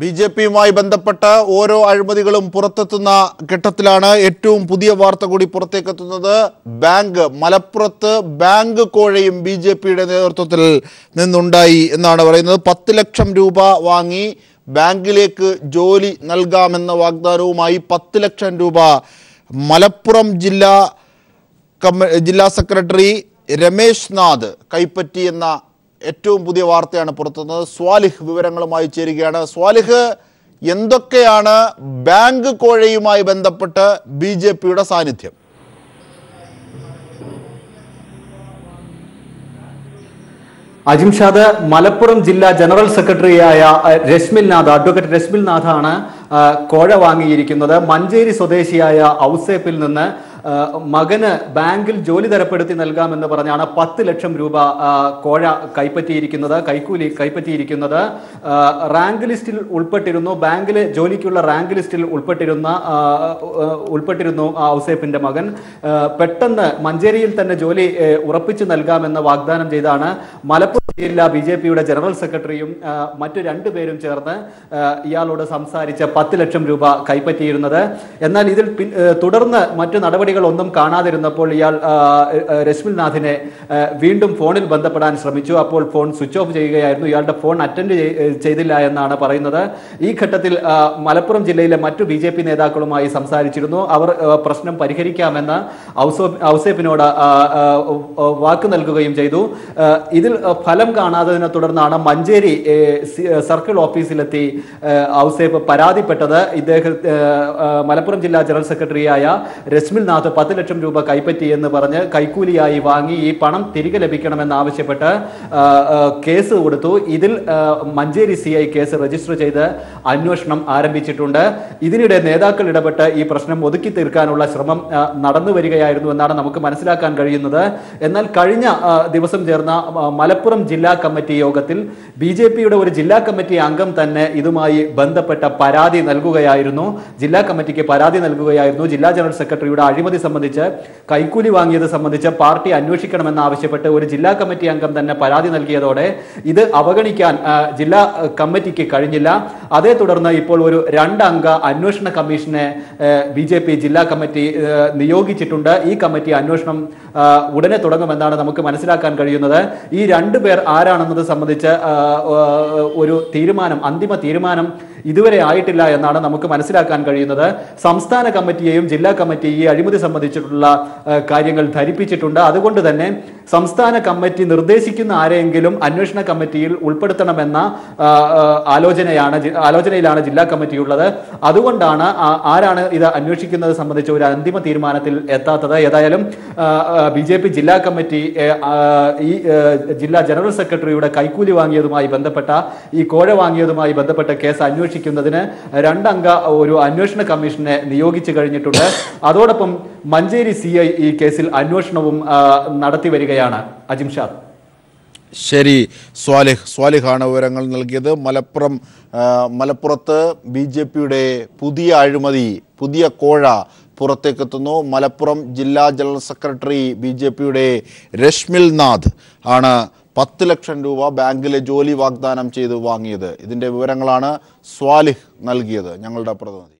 ബിജെപിയുമായി ബന്ധപ്പെട്ട ഓരോ അഴിമതികളും പുറത്തെത്തുന്ന ഘട്ടത്തിലാണ് ഏറ്റവും പുതിയ വാർത്ത കൂടി പുറത്തേക്കെത്തുന്നത്. മലപ്പുറത്ത് ബാങ്ക് കോഴയും ബിജെപിയുടെ നേതൃത്വത്തിൽ നിന്നുണ്ടായി എന്നാണ് പറയുന്നത്. 10 ലക്ഷം രൂപ വാങ്ങി ബാങ്കിലേക്ക് ജോലി നൽകാമെന്ന വാഗ്ദാനവുമായി 10 ലക്ഷം രൂപ മലപ്പുറം ജില്ലാ സെക്രട്ടറി രമേശ് നാഥ് കൈപ്പറ്റിയെന്ന ഏറ്റവും പുതിയ വാർത്തയാണ് പുറത്തുവന്നത്. സ്വാലിഹ് വിവരങ്ങളുമായി ചേരുകയാണ്. സ്വാലിഹ്, എന്തൊക്കെയാണ് ബാങ്ക് കോഴയുമായി ബന്ധപ്പെട്ട് ബിജെപിയുടെ സാന്നിധ്യം? അജിംഷാദ്, മലപ്പുറം ജില്ലാ ജനറൽ സെക്രട്ടറിയായ അഡ്വക്കേറ്റ് രശ്മിൽ നാഥാണ് കോഴ വാങ്ങിയിരിക്കുന്നത്. മഞ്ചേരി സ്വദേശിയായ ഔസേപ്പിൽ നിന്ന് മകന് ബാങ്കിൽ ജോലി തരപ്പെടുത്തി നൽകാമെന്ന് പറഞ്ഞാണ് 10 ലക്ഷം രൂപ കോഴ കൈക്കൂലി കൈപ്പറ്റിയിരിക്കുന്നത്. റാങ്ക് ലിസ്റ്റിൽ ഉൾപ്പെട്ടിരുന്നു, ബാങ്കിലെ ജോലിക്കുള്ള റാങ്ക് ലിസ്റ്റിൽ ഉൾപ്പെട്ടിരുന്നു ഔസേപ്പിന്റെ മകൻ. പെട്ടെന്ന് മഞ്ചേരിയിൽ തന്നെ ജോലി ഉറപ്പിച്ചു നൽകാമെന്ന് വാഗ്ദാനം ചെയ്താണ് മലപ്പുറം ജില്ലാ ബിജെപിയുടെ ജനറൽ സെക്രട്ടറിയും മറ്റു 2 പേരും ചേർന്ന് ഇയാളോട് സംസാരിച്ച് 10 ലക്ഷം രൂപ കൈപ്പറ്റിയിരുന്നത്. എന്നാൽ ഇതിൽ തുടർന്ന് മറ്റു നടപടികളൊന്നും കാണാതിരുന്നപ്പോൾ ഇയാൾ രശ്മിൽ നാഥിനെ വീണ്ടും ഫോണിൽ ബന്ധപ്പെടാൻ ശ്രമിച്ചു. അപ്പോൾ ഫോൺ സ്വിച്ച് ഓഫ് ചെയ്യുകയായിരുന്നു. ഇയാളുടെ ഫോൺ അറ്റൻഡ് ചെയ്തില്ല എന്നാണ് പറയുന്നത്. ഈ ഘട്ടത്തിൽ മലപ്പുറം ജില്ലയിലെ മറ്റു ബിജെപി നേതാക്കളുമായി സംസാരിച്ചിരുന്നു. അവർ പ്രശ്നം പരിഹരിക്കാമെന്ന് ഔസേപ്പിനോട് വാക്ക് നൽകുകയും ചെയ്തു. ഇതിൽ ഫലം കാണാത്തതിനെ തുടർന്നാണ് മഞ്ചേരി സർക്കിൾ ഓഫീസിലെത്തി ഔസേപ്പ് പരാതിപ്പെട്ടത്. മലപ്പുറം ജില്ലാ ജനറൽ സെക്രട്ടറിയായ രശ്മിൽ നാഥ് 10 ലക്ഷം രൂപ കൈപ്പറ്റി എന്ന് പറഞ്ഞ് കൈക്കൂലിയായി വാങ്ങി ഈ പണം തിരികെ ലഭിക്കണമെന്ന് ആവശ്യപ്പെട്ട് കേസ് കൊടുത്തു. ഇതിൽ മഞ്ചേരി CI കേസ് രജിസ്റ്റർ ചെയ്ത് അന്വേഷണം ആരംഭിച്ചിട്ടുണ്ട്. ഇതിനിടെ നേതാക്കൾ ഇടപെട്ട് ഈ പ്രശ്നം ഒതുക്കി തീർക്കാനുള്ള ശ്രമം നടന്നു വരികയായിരുന്നു എന്നാണ് നമുക്ക് മനസ്സിലാക്കാൻ കഴിയുന്നത്. എന്നാൽ കഴിഞ്ഞ ദിവസം ചേർന്ന മലപ്പുറം ജില്ലാ കമ്മിറ്റി യോഗത്തിൽ ബിജെപിയുടെ ഒരു ജില്ലാ കമ്മിറ്റി അംഗം തന്നെ ഇതുമായി ബന്ധപ്പെട്ട പരാതി നൽകുകയായിരുന്നു. ജില്ലാ കമ്മിറ്റിക്ക് പരാതി നൽകുകയായിരുന്നു. ജില്ലാ ജനറൽ സെക്രട്ടറിയുടെ അഴിമതി സംബന്ധിച്ച്, കൈക്കൂലി വാങ്ങിയത് സംബന്ധിച്ച് പാർട്ടി അന്വേഷിക്കണമെന്ന് ആവശ്യപ്പെട്ട് ഒരു ജില്ലാ കമ്മിറ്റി അംഗം തന്നെ പരാതി നൽകിയതോടെ ഇത് അവഗണിക്കാൻ ജില്ലാ കമ്മിറ്റിക്ക് കഴിഞ്ഞില്ല. അതേ തുടർന്ന് ഇപ്പോൾ ഒരു 2 അംഗ അന്വേഷണ കമ്മീഷനെ ബിജെപി ജില്ലാ കമ്മിറ്റി നിയോഗിച്ചിട്ടുണ്ട്. ഈ കമ്മിറ്റി അന്വേഷണം ഉടനെ തുടങ്ങുമെന്നാണ് നമുക്ക് മനസ്സിലാക്കാൻ കഴിയുന്നത്. ഈ 2 പേർ ആരാണെന്നത് സംബന്ധിച്ച് ഒരു അന്തിമ തീരുമാനം ഇതുവരെ ആയിട്ടില്ല എന്നാണ് നമുക്ക് മനസ്സിലാക്കാൻ കഴിയുന്നത്. സംസ്ഥാന കമ്മിറ്റിയെയും ജില്ലാ കമ്മിറ്റി ഈ അഴിമതി സംബന്ധിച്ചിട്ടുള്ള കാര്യങ്ങൾ ധരിപ്പിച്ചിട്ടുണ്ട്. അതുകൊണ്ട് തന്നെ സംസ്ഥാന കമ്മിറ്റി നിർദ്ദേശിക്കുന്ന ആരെങ്കിലും അന്വേഷണ കമ്മിറ്റിയിൽ ഉൾപ്പെടുത്തണമെന്ന ആലോചനയിലാണ് ജില്ലാ കമ്മിറ്റി ഉള്ളത്. അതുകൊണ്ടാണ് ആരാണ് ഇത് അന്വേഷിക്കുന്നത് സംബന്ധിച്ച ഒരു അന്തിമ തീരുമാനത്തിൽ എത്താത്തത്. ഏതായാലും ബിജെപി ജില്ലാ കമ്മിറ്റി ഈ ജില്ലാ ജനറൽ സെക്രട്ടറിയുടെ കൈക്കൂലി വാങ്ങിയതുമായി ബന്ധപ്പെട്ട ഈ കോഴ വാങ്ങിയതുമായി ബന്ധപ്പെട്ട കേസ് അന്വേഷിക്കുന്നതിന് 2 അംഗ ഒരു അന്വേഷണ കമ്മീഷനെ നിയോഗിച്ചു കഴിഞ്ഞിട്ടുണ്ട്. അതോടൊപ്പം മഞ്ചേരി CI ഈ കേസിൽ അന്വേഷണവും നടത്തി വരികയാണ്. അജിംഷാദ്. ശരി, സ്വാലിഹാണ് വിവരങ്ങൾ നൽകിയത്. മലപ്പുറത്ത് ബിജെപിയുടെ പുതിയ അഴിമതി, പുതിയ കോഴ പുറത്തേക്കെത്തുന്നു. മലപ്പുറം ജില്ലാ ജനറൽ സെക്രട്ടറി ബിജെപിയുടെ രശ്മിൽ നാഥ് ആണ് 10 ലക്ഷം രൂപ ബാങ്കിലെ ജോലി വാഗ്ദാനം ചെയ്ത് വാങ്ങിയത്. ഇതിൻ്റെ വിവരങ്ങളാണ് സ്വാലിഹ് നൽകിയത്, ഞങ്ങളുടെ പ്രതിനിധി.